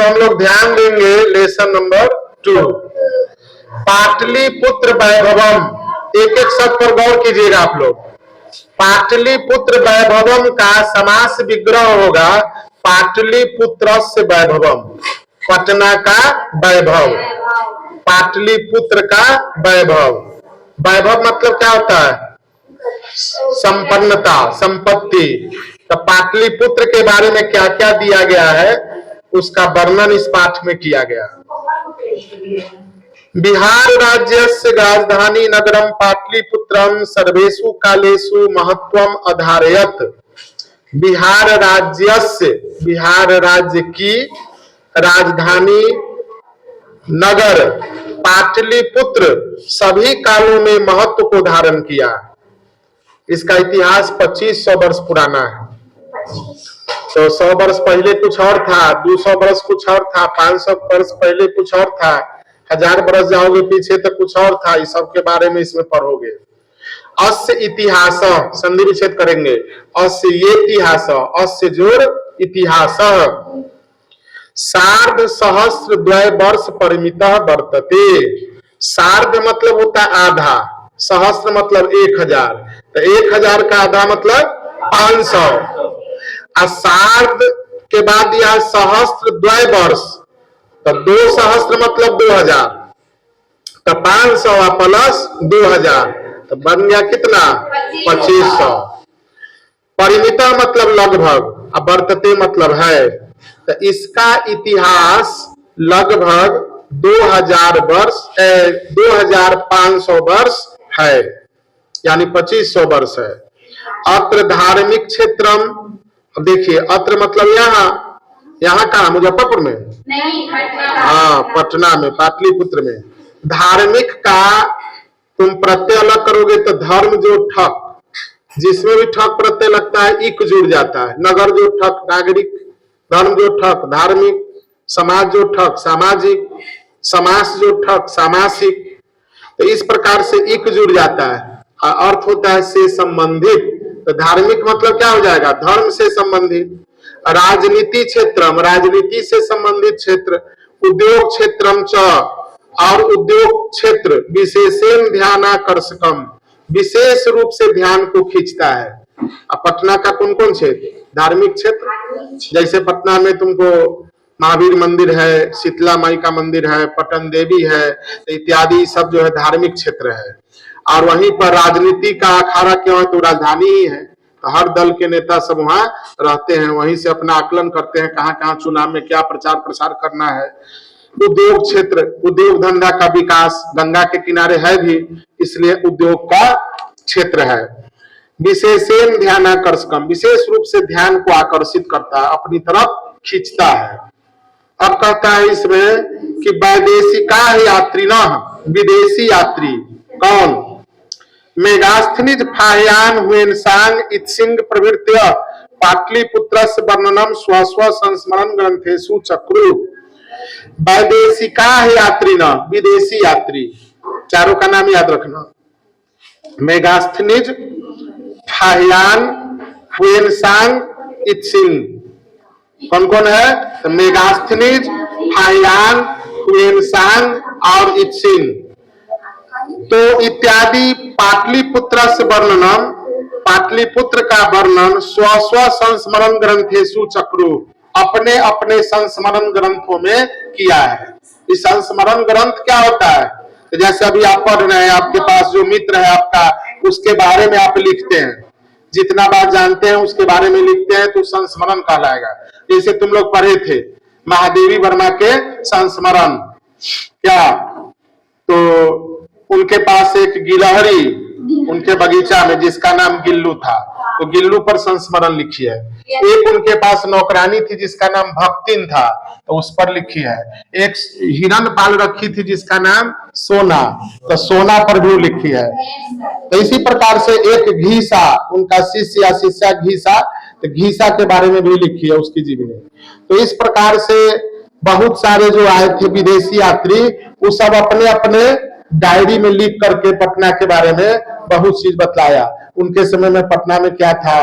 हम लोग ध्यान देंगे लेसन नंबर 2, पाटलिपुत्र वैभवम। एक एक शब्द पर गौर कीजिएगा आप लोग। पाटलिपुत्र वैभवम का समास विग्रह होगा पाटलिपुत्रस्य वैभवम, पटना का वैभव, पाटलिपुत्र का वैभव। वैभव मतलब क्या होता है? संपन्नता, संपत्ति। तो पाटलिपुत्र के बारे में क्या क्या दिया गया है उसका वर्णन इस पाठ में किया गया। बिहार राज्यस्य राजधानी नगरम पाटलिपुत्रम सर्वेषु कालेषु महत्वम अधारयत। बिहार राज्यस्य, बिहार राज्य की राजधानी नगर पाटलिपुत्र सभी कालों में महत्व को धारण किया। इसका इतिहास 2500 वर्ष पुराना है। तो 100 वर्ष पहले कुछ और था, 200 वर्ष कुछ और था, 500 वर्ष पहले कुछ और था, 1000 वर्ष जाओगे पीछे तो कुछ और था। इस सब के बारे में इसमें पढ़ोगे। अस्य इतिहास, संधि विच्छेद करेंगे। अस्य ये इतिहास, अस्य जोड़ इतिहास सार्ध सहस्र द्वय वर्ष परिमितः वर्तते। सार्ध मतलब होता है आधा, सहस्र मतलब 1000, तो 1000 का आधा मतलब 500। सार्ध के बाद यह सहस्त्र द्वय वर्ष, तो 2 सहस्त्र मतलब 2000, तो 500 प्लस 2000 तो बन गया कितना? 2500। परिमिता मतलब लगभग, अब वर्तते मतलब है, तो इसका इतिहास लगभग 2000 वर्ष 2500 वर्ष है, यानी 2500 वर्ष है। अत्र धार्मिक क्षेत्रम, अब देखिए अत्र मतलब यहाँ, यहाँ कहा? मुजफ्फरपुर में नहीं, हाँ पटना में, पाटलिपुत्र में। धार्मिक का तुम प्रत्यय अलग करोगे तो धर्म जो ठक, जिसमें भी ठक प्रत्यय लगता है इक जुड़ जाता है। नगर जो ठक नागरिक, धर्म जो ठक धार्मिक, समाज जो ठक सामाजिक, समास जो ठक सामासिक। तो इस प्रकार से इक जुड़ जाता है, अर्थ होता है से संबंधित। तो धार्मिक मतलब क्या हो जाएगा? धर्म से संबंधित। राजनीति क्षेत्रम, राजनीति से संबंधित क्षेत्र। उद्योग क्षेत्रम च, और उद्योग क्षेत्र विशेषण ध्यानाकर्षकम, विशेष रूप से ध्यान को खींचता है। अब पटना का कौन कौन क्षेत्र? धार्मिक क्षेत्र। जैसे पटना में तुमको महावीर मंदिर है, शीतला माई का मंदिर है, पटन देवी है इत्यादि, सब जो है धार्मिक क्षेत्र है। और वहीं पर राजनीति का अखाड़ा क्यों है? तो राजधानी ही है, तो हर दल के नेता सब वहां रहते हैं, वहीं से अपना आकलन करते हैं कहाँ कहाँ चुनाव में क्या प्रचार प्रसार करना है। उद्योग क्षेत्र, उद्योग धंधा का विकास, गंगा के किनारे है भी, इसलिए उद्योग का क्षेत्र है। विशेषण ध्यानाकर्षकम, विशेष रूप से ध्यान को आकर्षित करता है, अपनी तरफ खींचता है। अब कहता है इसमें कि वैदेशिका यात्री न, विदेशी यात्री कौन? मेगास्थनिज फाह्यान हुएनसांग इत्सिंग प्रवृत्य पाटलिपुत्रस्य वर्णनम स्वस्व संस्मरण ग्रंथेषु चक्रु। वैदेशिका यात्री न, विदेशी यात्री, चारों का नाम याद रखना। मेगास्थनिज फाह्यान हुएनसांग इत्सिंग कौन कौन है? तो मेगास्थनीज, फाह्यान, हुएनसांग और इत्सिंग। तो इत्यादि पाटलिपुत्र से वर्णनम, पाटलिपुत्र का वर्णन स्व संस्मरण ग्रंथेषु चक्रु, अपने अपने संस्मरण ग्रंथों में किया है। इस संस्मरण ग्रंथ क्या होता है? तो जैसे अभी आप पढ़ रहे हैं, आपके पास जो मित्र है आपका, उसके बारे में आप लिखते हैं, जितना बात जानते हैं उसके बारे में लिखते हैं, तो संस्मरण कहलाएगा। जैसे तुम लोग पढ़े थे महादेवी वर्मा के संस्मरण, क्या? तो उनके पास एक गिलहरी उनके बगीचा में जिसका नाम गिल्लू था, तो गिल्लू पर संस्मरण लिखी है। एक उनके पास नौकरानी थी जिसका नाम भक्तिन था, तो उस पर लिखी है। एक हिरन पाल रखी थी जिसका नाम सोना, तो सोना पर भी लिखी है। तो इसी प्रकार से एक घीसा, उनका शिष्य या शिष्या घीसा, तो घीसा के बारे में भी लिखी है उसकी जीवनी। तो इस प्रकार से बहुत सारे जो आए थे विदेशी यात्री, वो सब अपने अपने डायरी में लिख करके पटना के बारे में बहुत चीज बतलाया। उनके समय में पटना में क्या था,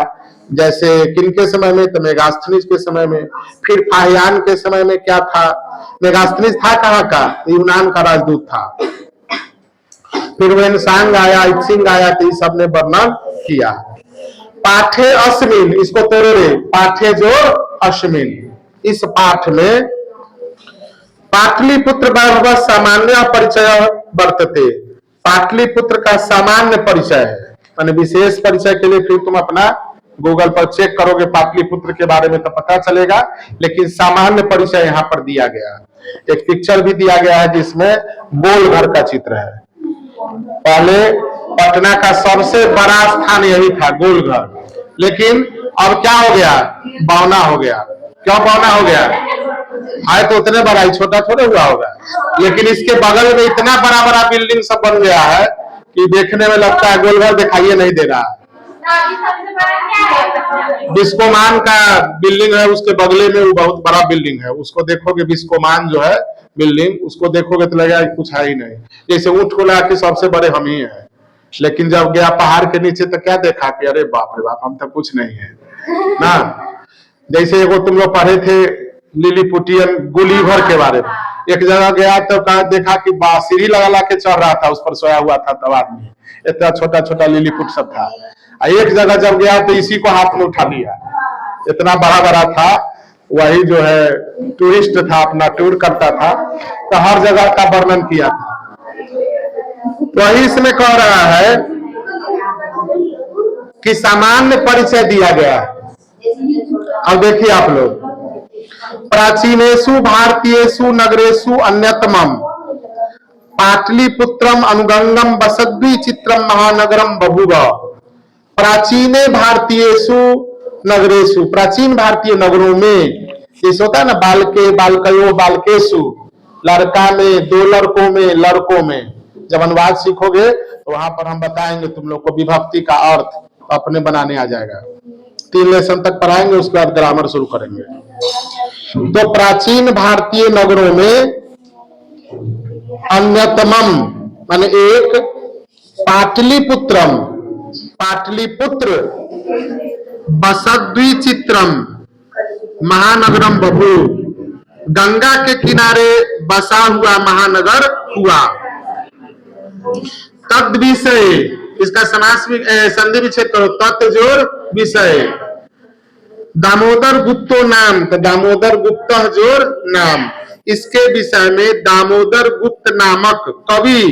जैसे किनके समय में, तो मेगास्थनीज के समय में। फिर फाहियान के समय में क्या था, मेगास्थनीज था कहाँ का, यूनान का राजदूत था। फिर वेनसांग आया, इत्सिंग आया, तो इस सब ने वर्णन किया। पाठे अस्मिन, इसको तोड़ो रे, पाठे जोड़ अस्मिन, इस पाठ में पाटलिपुत्र वैभव सामान्य परिचय वर्तते। पाटलिपुत्र का सामान्य परिचय है, माने विशेष परिचय के लिए फिर तुम अपना गूगल पर चेक करोगे पाटलिपुत्र के बारे में तो पता चलेगा, लेकिन सामान्य परिचय यहाँ पर दिया गया। एक पिक्चर भी दिया गया है जिसमें गोलघर का चित्र है। पहले पटना का सबसे बड़ा स्थान यही था, गोलघर, लेकिन अब क्या हो गया, बौना हो गया। क्यों बौना हो गया, आए तो उतने बड़ा ही, छोटा थोड़े हुआ होगा, लेकिन इसके बगल में इतना बड़ा बड़ा बिल्डिंग सब बन गया है कि देखने में लगता है गोलघर दिखाई नहीं दे रहा। बिस्कोमान का बिल्डिंग है, उसके बगले में वो बहुत बड़ा बिल्डिंग है, उसको देखोगे बिस्कोमान जो है बिल्डिंग, उसको देखोगे तो लगेगा कुछ है ही नहीं, जैसे ऊंट को लगा के सबसे बड़े हम ही हैं। लेकिन जब गया पहाड़ के नीचे तो क्या देखा कि अरे बाप रे बाप, हम तो कुछ नहीं है ना। जैसे वो तुम लोग पढ़े थे लिलीपुटियन गुलीभर के बारे में, एक जगह गया तो देखा कि सीढ़ी लगा के चढ़ रहा था, उस पर सोया हुआ था तब आदमी, इतना छोटा छोटा लिलीपुट सब था। एक जगह जब गया तो इसी को हाथ में उठा लिया, इतना बड़ा बड़ा था। वही जो है टूरिस्ट था, अपना टूर करता था, तो हर जगह का वर्णन किया था। वही इसमें कह रहा है कि सामान्य परिचय दिया गया। अब देखिए आप लोग, प्राचीनेषु भारतीयेषु नगरेषु अन्यतमम पाटलिपुत्रम अनुगंगम वसद्वी चित्रम महानगरम बभूव। प्राचीने भारतीयेषु नगरेषु, प्राचीन भारतीय नगरों में, जैसे होता है ना बालके बालकयो बालकेशु, लड़का में, दो लड़कों में, लड़कों में। जब अनुवाद सीखोगे तो वहां पर हम बताएंगे तुम लोग को, विभक्ति का अर्थ अपने बनाने आ जाएगा। 3 लेसन तक पढ़ाएंगे, उसके बाद ग्रामर शुरू करेंगे। तो प्राचीन भारतीय नगरों में अन्यतमम माने एक, पाटलिपुत्रम, पाटलिपुत्र, बसद्विचित्रम महानगरम बभू, गंगा के किनारे बसा हुआ महानगर हुआ। तद विषय, इसका समास संधि विच्छेद करो, तत् जोड़ विषय, दामोदर गुप्तो नाम, तो दामोदर गुप्त जोड़ नाम, इसके विषय में दामोदर गुप्त नामक कवि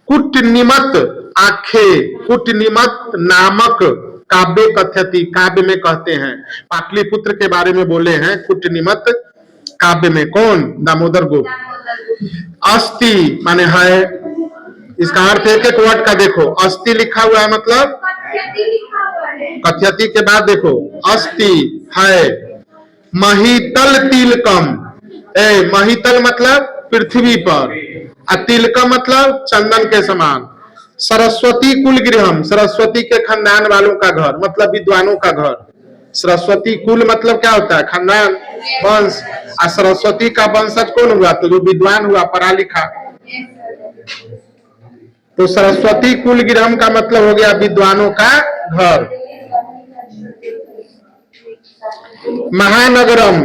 कुटनिमत आखे, कुटनिमत नामक काव्य कथ्यति, काव्य में कहते हैं। पाटलिपुत्र के बारे में बोले हैं कुटनिमत काव्य में, कौन, दामोदर गुप्त। अस्ति माने है, इसका अर्थ एक एक वर्ड का देखो, अस्ति लिखा हुआ है मतलब कथ्यति के बाद देखो, अस्ति है, महितल तिलकम, महितल मतलब पृथ्वी पर, तिलकम मतलब चंदन के समान, सरस्वती कुल गृहम, सरस्वती के खानदान वालों का घर, मतलब विद्वानों का घर। सरस्वती कुल मतलब क्या होता है, खानदान, वंश। और सरस्वती का वंशज कौन हुआ, तो जो विद्वान हुआ, पढ़ा लिखा। तो सरस्वती कुल गृहम का मतलब हो गया विद्वानों का घर। महानगरम,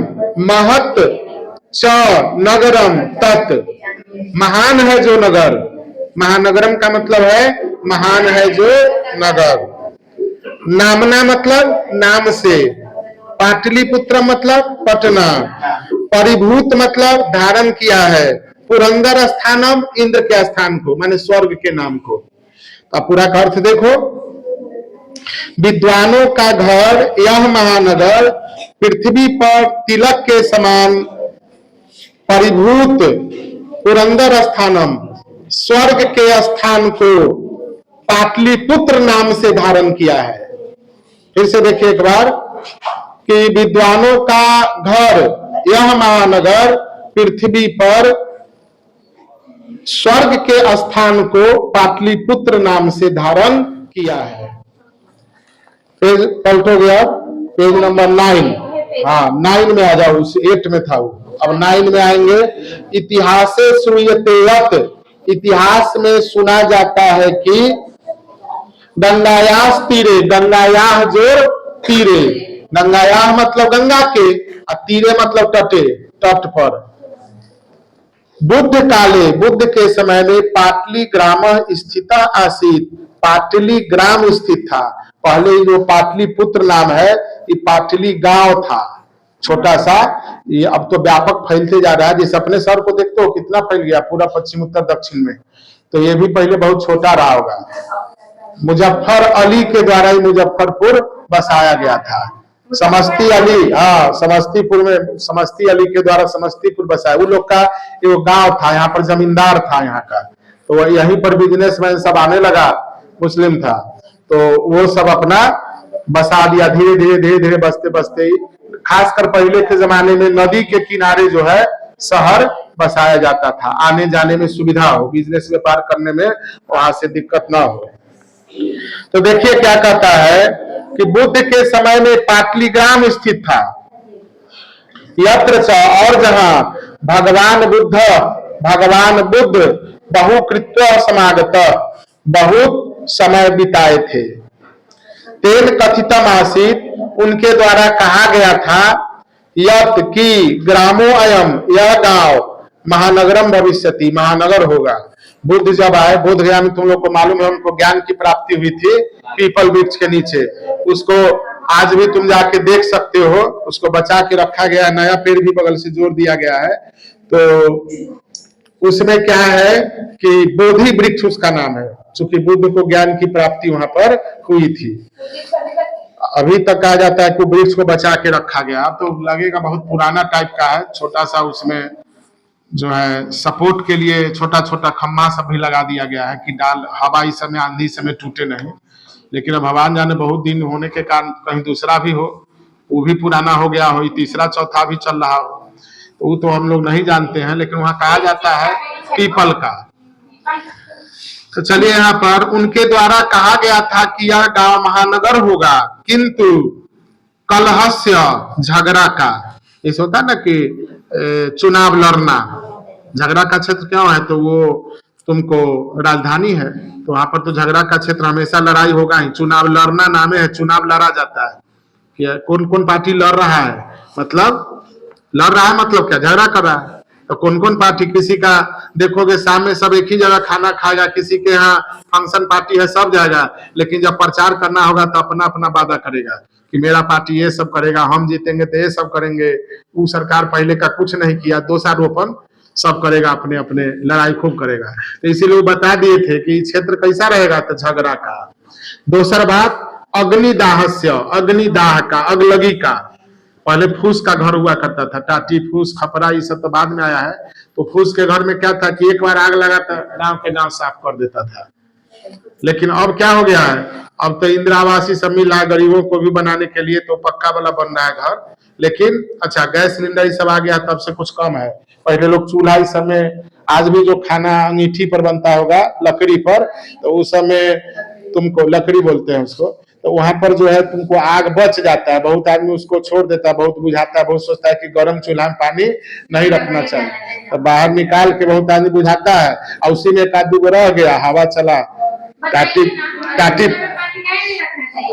महत च नगरम तत्, महान है जो नगर, महानगरम का मतलब है महान है जो नगर। नामना मतलब नाम से, पाटलिपुत्र मतलब पटना, परिभूत मतलब धारण किया है, पुरंदर स्थानम इंद्र के स्थान को, माने स्वर्ग के नाम को। तो पूरा का अर्थ देखो, विद्वानों का घर यह महानगर, पृथ्वी पर तिलक के समान, परिभूत, पुरंदर स्थानम स्वर्ग के स्थान को पाटलिपुत्र नाम से धारण किया है। फिर से देखिए एक बार कि विद्वानों का घर यह महानगर पृथ्वी पर स्वर्ग के स्थान को पाटलिपुत्र नाम से धारण किया है। पेज पलटो गया, पेज नंबर 9। हाँ 9 में आ जाओ, उस 8 में था वो, अब 9 में आएंगे। इतिहासे श्रूयते, इतिहास में सुना जाता है कि गंगायास तीरे, गंगायाह जोड़ तीरे, गंगायाः मतलब गंगा के, और तीरे मतलब तटे, तट पर। बुद्ध काले, बुद्ध के समय में पाटली ग्राम स्थित आसीत, पाटली ग्राम स्थित था। पहले जो पाटलिपुत्र नाम है ये पाटली गांव था, छोटा सा। ये अब तो व्यापक फैलते जा रहा है, जिस अपने शहर को देखते हो कितना फैल गया पूरा पश्चिम उत्तर दक्षिण में, तो ये भी पहले बहुत छोटा रहा होगा। मुजफ्फर अली के द्वारा ही मुजफ्फरपुर बसाया गया था। समस्ती अली, हाँ समस्तीपुर में समस्ती अली के द्वारा समस्तीपुर बसाया। वो लोग का एक गांव था, यहाँ पर जमींदार था यहाँ का, तो वह यहीं पर बिजनेसमैन सब आने लगा, मुस्लिम था, तो वो सब अपना बसा दिया। धीरे धीरे धीरे धीरे बसते बसते ही, खासकर पहले के जमाने में नदी के किनारे जो है शहर बसाया जाता था, आने जाने में सुविधा हो, बिजनेस व्यापार करने में वहां से दिक्कत ना हो। तो देखिए क्या कहता है कि बुद्ध के समय में पाटलीग्राम स्थित था, यत्र च, और जहां भगवान बुद्ध बहुकृत्य समागत, बहुत समय बिताए थे। तेन कथितम आसीत, उनके द्वारा कहा गया था, यत की ग्रामो अयम, यह गांव महानगरम भविष्यति, महानगर होगा। बुद्ध जब आए, बोध गया में तुम लोग को मालूम है उनको ज्ञान की प्राप्ति हुई थी पीपल वृक्ष के नीचे, उसको आज भी तुम जाके देख सकते हो, उसको बचा के रखा गया है, नया पेड़ भी बगल से जोड़ दिया गया है। तो उसमें क्या है कि बोधि वृक्ष उसका नाम है, चूंकि बुद्ध को ज्ञान की प्राप्ति वहां पर हुई थी। अभी तक कहा जाता है कि वृक्ष को बचा के रखा गया, तो लगेगा बहुत पुराना टाइप का है, छोटा सा उसमें जो है सपोर्ट के लिए छोटा छोटा खम्भा सब भी लगा दिया गया है कि डाल हवा इस समय आंधी समय टूटे नहीं। लेकिन अब भगवान जाने बहुत दिन होने के कारण कहीं दूसरा भी हो, वो भी पुराना हो गया हो, तीसरा चौथा भी चल रहा हो, तो वो तो हम लोग नहीं जानते हैं, लेकिन वहां कहा जाता है पीपल का। तो चलिए यहाँ पर उनके द्वारा कहा गया था कि यह गांव महानगर होगा, किंतु कलहस्य, झगड़ा का, इस होता ना कि चुनाव लड़ना, झगड़ा का क्षेत्र क्यों है, तो वो तुमको राजधानी है, तो वहां पर तो झगड़ा का क्षेत्र हमेशा लड़ाई होगा ही। चुनाव लड़ना नामे है, चुनाव लड़ा जाता है कि कौन कौन पार्टी लड़ रहा है, मतलब लड़ रहा है मतलब क्या, झगड़ा कर रहा है। तो कौन कौन पार्टी, किसी का देखोगे शाम में सब एक ही जगह खाना खाएगा, किसी के यहाँ फंक्शन पार्टी है सब जाएगा, लेकिन जब प्रचार करना होगा तो अपना अपना वादा करेगा कि मेरा पार्टी ये सब करेगा, हम जीतेंगे तो ये सब करेंगे। वो सरकार पहले का कुछ नहीं किया, दोषारोपण सब करेगा, अपने अपने लड़ाई खूब करेगा। तो इसीलिए वो बता दिए थे कि क्षेत्र कैसा रहेगा, तो झगड़ा का। दूसरा बात अग्निदाहस्य, अग्निदाह का, अगलगी का। पहले फूस का घर हुआ करता था, टाटी फूस खपरा ये सब तो बाद में आया है। तो फूस के घर में क्या था कि एक बार आग लगा तो गांव के गांव साफ कर देता था। लेकिन अब क्या हो गया है, अब तो इंदिरा आवास सब मिला है गरीबों को भी बनाने के लिए, तो पक्का वाला बन रहा है घर। लेकिन अच्छा गैस सिलेंडर सब आ गया तब से कुछ कम है। पहले लोग चूल्हा इस समय, आज भी जो खाना अंगीठी पर बनता होगा लकड़ी पर, तो उस समय तुमको लकड़ी बोलते हैं उसको, तो वहां पर जो है तुमको आग बच जाता है। बहुत आदमी उसको छोड़ देता है, बहुत बुझाता है, बहुत सोचता है कि गर्म चूल्हा में पानी नहीं रखना चाहिए, तो बाहर निकाल के बहुत आदमी बुझाता है, और उसी में एक आदमी रह गया, हवा चला, काटी काटी।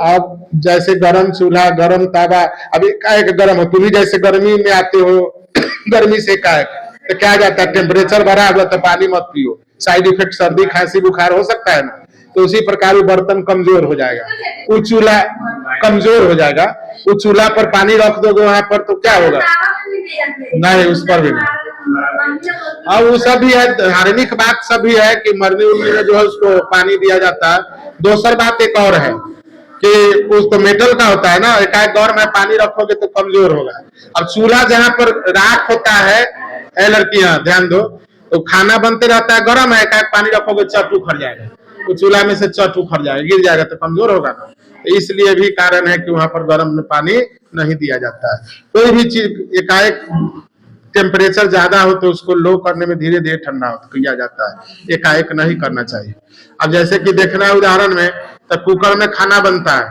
अब जैसे गरम चूल्हा, गरम तावा, अभी काहे गरम हो, तुम ही जैसे गर्मी में आते हो गर्मी से काहे, तो क्या जाता है टेम्परेचर बढ़ा हुआ तो पानी मत पियो, साइड इफेक्ट सर्दी खांसी बुखार हो सकता है ना। तो उसी प्रकार वो बर्तन कमजोर हो जाएगा, वो चूल्हा कमजोर हो जाएगा। वो चूल्हा पर पानी रख दोगे वहां पर तो क्या होगा, नहीं उस पर भी नहीं। और वो सब भी है, धार्मिक बात सब भी है कि मरने उड़ने में जो है उसको पानी दिया जाता है। दूसरी बात एक और है कि उस तो मेटल का होता है ना, एकाएक गौर में पानी रखोगे तो कमजोर होगा। अब चूल्हा जहाँ पर राख होता है, लड़कियां ध्यान दो, तो खाना बनते रहता है गर्म है, एकाएक पानी रखोगे चट उखड़ जाएगा, तो चूल्हा में से चट उखड़ जाएगा, गिर जाएगा तो कमजोर होगा ना। तो इसलिए भी कारण है कि वहां पर गर्म में पानी नहीं दिया जाता है। कोई भी चीज एकाएक टेम्परेचर ज्यादा हो तो उसको लो करने में धीरे धीरे ठंडा किया जाता है, एकाएक नहीं करना चाहिए। अब जैसे कि देखना है उदाहरण में, तो कुकर में खाना बनता है,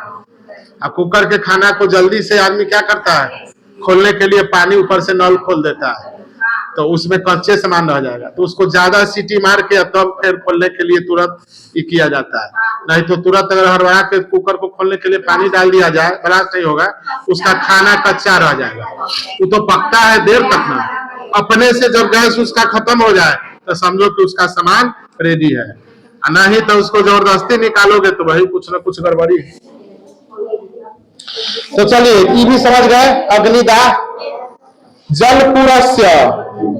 अब कुकर के खाना को जल्दी से आदमी क्या करता है, खोलने के लिए पानी ऊपर से नल खोल देता है, तो उसमें कच्चे सामान रह जाएगा, तो उसको ज्यादा सीटी मार के तब फिर खोलने के लिए तुरंत ये किया जाता है। नहीं तो तुरंत अगर हरवा के कुकर को खोलने के लिए पानी डाल दिया जाए, ब्लास्ट नहीं होगा, उसका खाना कच्चा रह जाएगा। वो तो पकता है देर तक ना, अपने से जब गैस उसका खत्म हो जाए तो समझो कि उसका सामान रेडी है, नहीं तो उसको जबरदस्ती निकालोगे तो भाई कुछ ना कुछ गड़बड़ी है। तो चलिए ये भी समझ गए। अग्निदाह। जलपुरस्य,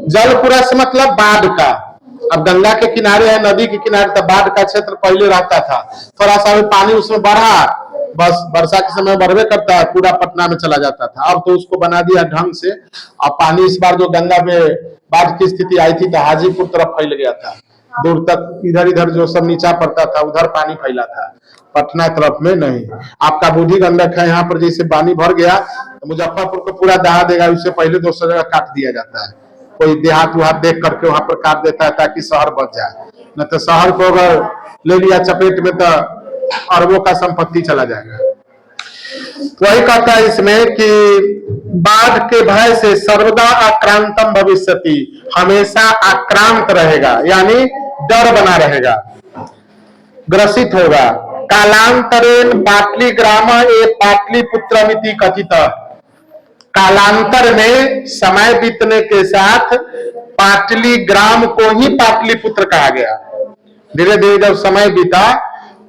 जलपुरस्य मतलब बाढ़ का। अब गंगा के किनारे है, नदी के किनारे, तो बाढ़ का क्षेत्र पहले रहता था, थोड़ा सा पानी उसमें बढ़ा, बस वर्षा के समय बढ़वे करता है, पूरा पटना में चला जाता था। अब तो उसको बना दिया ढंग से। अब पानी इस बार जो गंगा में बाढ़ की स्थिति आई थी तो हाजीपुर तरफ फैल गया था, दूर तक, इधर इधर जो सब नीचा पड़ता था उधर पानी फैला था, पटना तरफ में नहीं। आपका बूढ़ी गंडक है, यहाँ पर जैसे पानी भर गया तो मुजफ्फरपुर को पूरा दहा देगा, उससे पहले दूसरी जगह काट दिया जाता है, कोई देहात वहात देख करके वहां पर काट देता है ताकि शहर बच जाए, न तो शहर को अगर ले लिया चपेट में तो अरबों का संपत्ति चला जाएगा। तो वही कहता है इसमें कि बाढ़ के भय से सर्वदा आक्रांतम भविष्यति, हमेशा आक्रांत रहेगा, यानी डर बना रहेगा, ग्रसित होगा। कालांतरेण पाटलिग्राम ए पाटलिपुत्रमिति कथित, कालांतर में समय बीतने के साथ पाटलिग्राम को ही पाटलिपुत्र कहा गया। धीरे धीरे जब समय बीता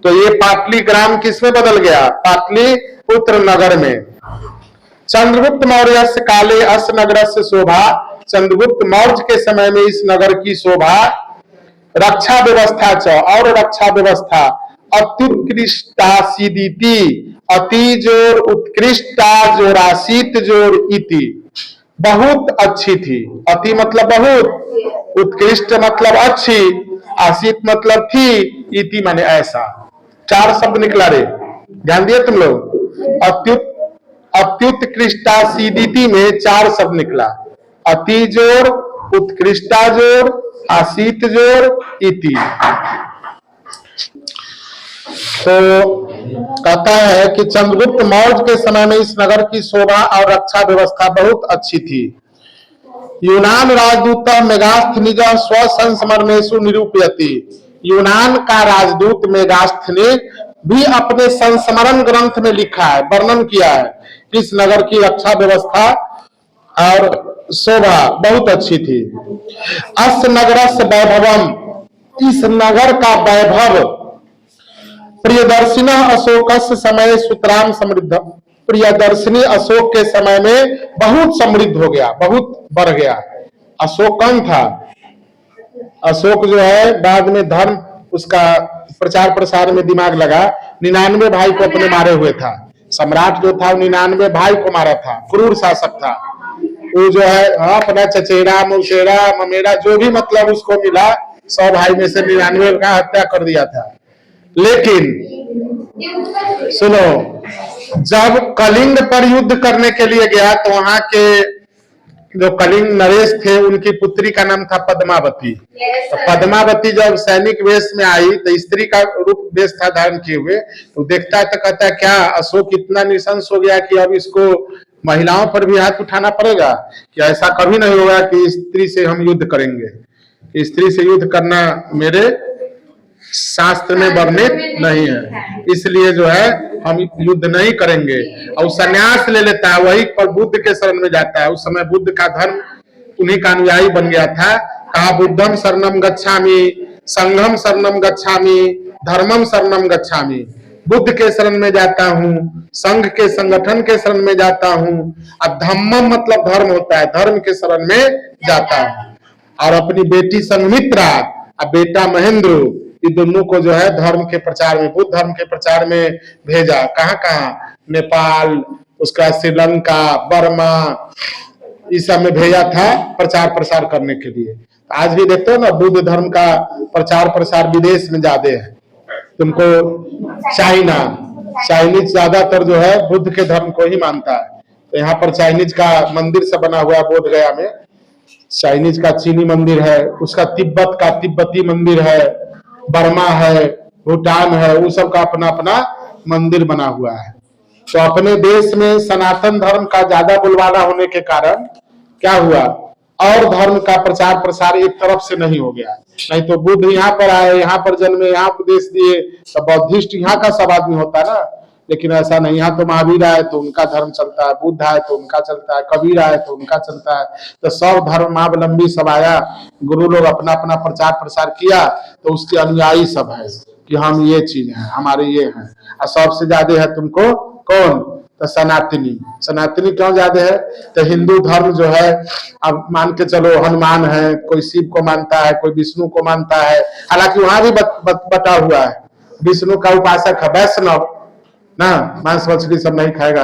तो ये पाटलिग्राम किसमें बदल गया? पाटलिपुत्र नगर में। चंद्रगुप्त मौर्य काले अस नगर से शोभा, चंद्रगुप्त मौर्य के समय में इस नगर की शोभा, रक्षा व्यवस्था च, और रक्षा व्यवस्था, अत्युत्कृष्टासीदिति, अति जोर उत्कृष्टा जोरासीत जोर इति, बहुत अच्छी थी। अति मतलब बहुत, उत्कृष्ट मतलब अच्छी, आसीत मतलब थी, इति माने ऐसा। चार शब्द निकला रे, ध्यान दिए तुम लोग। अत्युत्कृष्टासीदिति में चार शब्द निकला, अति जोर, उत्कृष्टा जोर, आसीत जोर, इति। तो कहता है कि चंद्रगुप्त मौर्य के समय में इस नगर की शोभा और रक्षा व्यवस्था बहुत अच्छी थी। यूनान राजदूत मेगास्थ निज स्व संस्मरणेषु निरूपयति, यूनान का राजदूत मेगास्थ ने भी अपने संस्मरण ग्रंथ में लिखा है, वर्णन किया है, इस नगर की रक्षा व्यवस्था और शोभा बहुत अच्छी थी। अस नगरस्य वैभवम, इस नगर का वैभव, प्रियदर्शिना अशोकस्य समय सुतराम समृद्ध, प्रियदर्शिनी अशोक के समय में बहुत समृद्ध हो गया, बहुत बढ़ गया। अशोक कौन था? अशोक जो है बाद में धर्म, उसका प्रचार प्रसार में दिमाग लगा, 99 भाई को अपने मारे हुए था। सम्राट जो था 99 भाई को मारा था, क्रूर शासक था वो, जो है अपना चचेरा मौसेरा ममेरा जो भी मतलब उसको मिला, 100 भाई में से 99 का हत्या कर दिया था। लेकिन सुनो, जब कलिंग पर युद्ध करने के लिए गया तो वहां के जो कलिंग नरेश थे उनकी पुत्री का नाम था पद्मावती। तो पद्मावती जब सैनिक वेश में आई तो स्त्री का रूप वेश था धारण किए हुए, तो देखता है तो कहता है क्या अशोक इतना निशंस हो गया कि अब इसको महिलाओं पर भी हाथ उठाना पड़ेगा? कि ऐसा कभी नहीं होगा कि स्त्री से हम युद्ध करेंगे, स्त्री से युद्ध करना मेरे शास्त्र में वर्णित नहीं है, इसलिए जो है हम युद्ध नहीं करेंगे। और संन्यास ले लेता है, वही पर बुद्ध के शरण में जाता है। उस समय बुद्ध का धर्म उन्हीं का अनुयायी बन गया था। कहा बुद्धम शरणम गच्छामि, संघम शरणम गच्छामि, धर्मम शरणम गच्छामि। बुद्ध के शरण में जाता हूँ, संघ के संगठन के शरण में जाता हूँ, अब धम्मम मतलब धर्म होता है, धर्म के शरण में जाता हूँ। और अपनी बेटी संघमित्रा और बेटा महेंद्र, ये दोनों को जो है धर्म के प्रचार में, बुद्ध धर्म के प्रचार में भेजा। कहाँ कहाँ? नेपाल, उसका श्रीलंका, बर्मा, इस सब में भेजा था प्रचार प्रसार करने के लिए। आज भी देखते हो ना, बुद्ध धर्म का प्रचार प्रसार विदेश में ज्यादा है। तुमको चाइना, चाइनीज ज्यादातर जो है बुद्ध के धर्म को ही मानता है। तो यहाँ पर चाइनीज का मंदिर सब बना हुआ है बोध गया में, चाइनीज का चीनी मंदिर है, उसका तिब्बत का तिब्बती मंदिर है, बर्मा है, भूटान है, वो सब का अपना अपना मंदिर बना हुआ है। तो अपने देश में सनातन धर्म का ज्यादा बुलवाना होने के कारण क्या हुआ, और धर्म का प्रचार प्रसार एक तरफ से नहीं हो गया। नहीं तो बुद्ध यहाँ पर आए, यहाँ पर जन्मे, यहाँ उपदेश दिए, तो बौद्धिस्ट यहाँ का सब आदमी होता है ना। लेकिन ऐसा नहीं, यहाँ तो महावीर आए तो उनका धर्म चलता है, बुद्ध आए तो उनका चलता है, कबीर आए तो उनका चलता है। तो सब धर्मावलंबी सब आया, गुरु लोग अपना अपना प्रचार प्रसार किया, तो उसके अनुयायी सब है कि हम ये चीज है, हमारे ये है। और सबसे ज्यादा है तुमको कौन? तो सनातनी। सनातनी क्यों ज्यादा है? तो हिंदू धर्म जो है, अब मान के चलो हनुमान है, कोई शिव को मानता है, कोई विष्णु को मानता है, हालांकि वहां भी बटा हुआ है। विष्णु का उपासक है वैष्णव ना, मांस मछली सब नहीं खाएगा,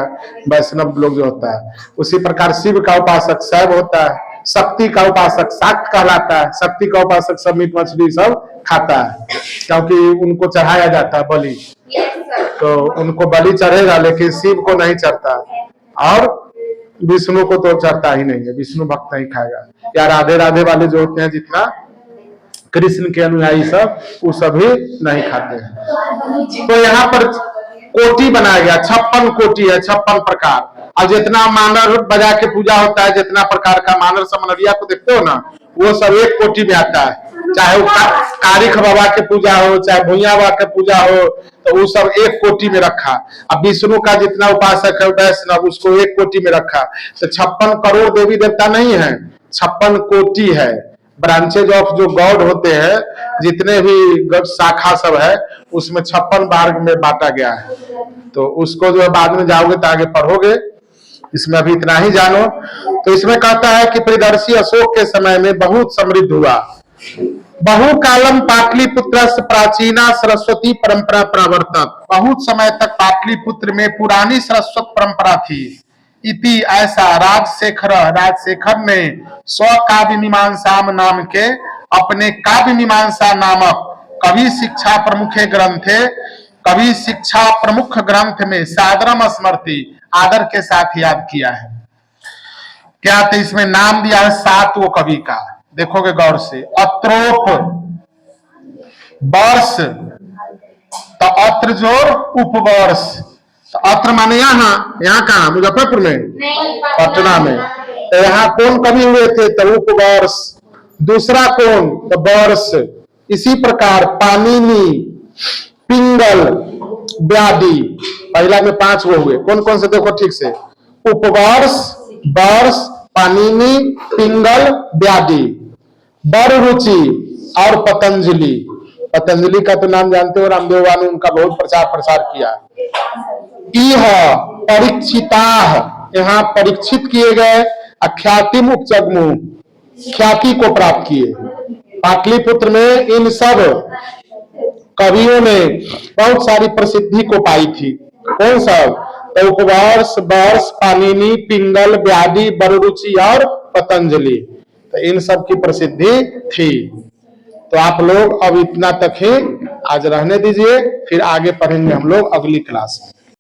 वैष्णव लोग जो होता है। उसी प्रकार शिव का उपासक शैव होता है, शक्ति का उपासक शाक्त कहलाता है। शक्ति का उपासक सब मीट मछली सब खाता है, क्योंकि उनको चढ़ाया जाता है बलि, तो उनको बलि चढ़ेगा, लेकिन शिव को नहीं चढ़ता, और विष्णु को तो चढ़ता ही नहीं है, विष्णु भक्त नहीं खाएगा। या राधे राधे वाले जो होते हैं, जितना कृष्ण के अनुयायी सब, वो सभी नहीं खाते हैं। तो यहाँ पर कोटि बनाया गया, 56 कोटि है, 56 प्रकार। और जितना मानर बजा के पूजा होता है, जितना प्रकार का मानर समनरिया को देखते हो ना, वो सब एक कोटि में आता है। चाहे वो कारिख बाबा के पूजा हो, चाहे भूया बाबा के पूजा हो, तो वो सब एक कोटि में रखा। अब विष्णु का जितना उपासक है वैष्णव, उसको एक कोटि में रखा। तो 56 करोड़ देवी देवता नहीं है, 56 कोटि है। ब्रांचेज ऑफ जो गॉड होते हैं, जितने भी शाखा सब है, उसमें 56 वर्ग में बांटा गया है। तो उसको जो बाद में जाओगे तो आगे पढ़ोगे, इसमें अभी इतना ही जानो। तो इसमें कहता है कि प्रियदर्शी अशोक के समय में बहुत समृद्ध हुआ। बहुकालम पाटलिपुत्र प्राचीना सरस्वती परंपरा प्रवर्तक। बहुत समय तक पाटलिपुत्र में पुरानी सरस्वत परंपरा थी। इति ऐसा राजशेखर ने स्वकाव्य मीमांसा नाम के अपने काव्य मीमांसा नामक कवि शिक्षा प्रमुख ग्रंथ में सादरम स्मृति आदर के साथ याद किया है। क्या? तो इसमें नाम दिया है 7 वो कवि का, देखोगे गौर से। अत्रोप, वर्ष, तो अत्र जोर उपवर्ष। तो अत्र माने यहाँ कहा मुजफ्फरपुर में, पटना में। तो यहाँ कौन कवि हुए थे? तो उपवर्ष। दूसरा कौन? तो वर्ष। इसी प्रकार पाणिनि, पिंगल, व्याधि। पहला में 5 वो हुए, कौन कौन से देखो ठीक से। उपवर्ष, वर्ष, पाणिनि, पिंगल, व्याधि, बररुचि और पतंजलि। पतंजलि का तो नाम जानते हो, रामदेव ने उनका बहुत प्रचार प्रसार किया। यह परीक्षिता, यहाँ परीक्षित किए गए, अख्याति मुख जगमु, ख्याति को प्राप्त किए। पाटलिपुत्र में इन सब कवियों ने बहुत सारी प्रसिद्धि को पाई थी। कौन सब? तो उपवर्ष, वर्ष, पाणिनि, पिंगल, व्याधि, बररुचि और पतंजलि। तो इन सब की प्रसिद्धि थी। तो आप लोग अब इतना तक ही आज रहने दीजिए, फिर आगे पढ़ेंगे हम लोग अगली क्लास में।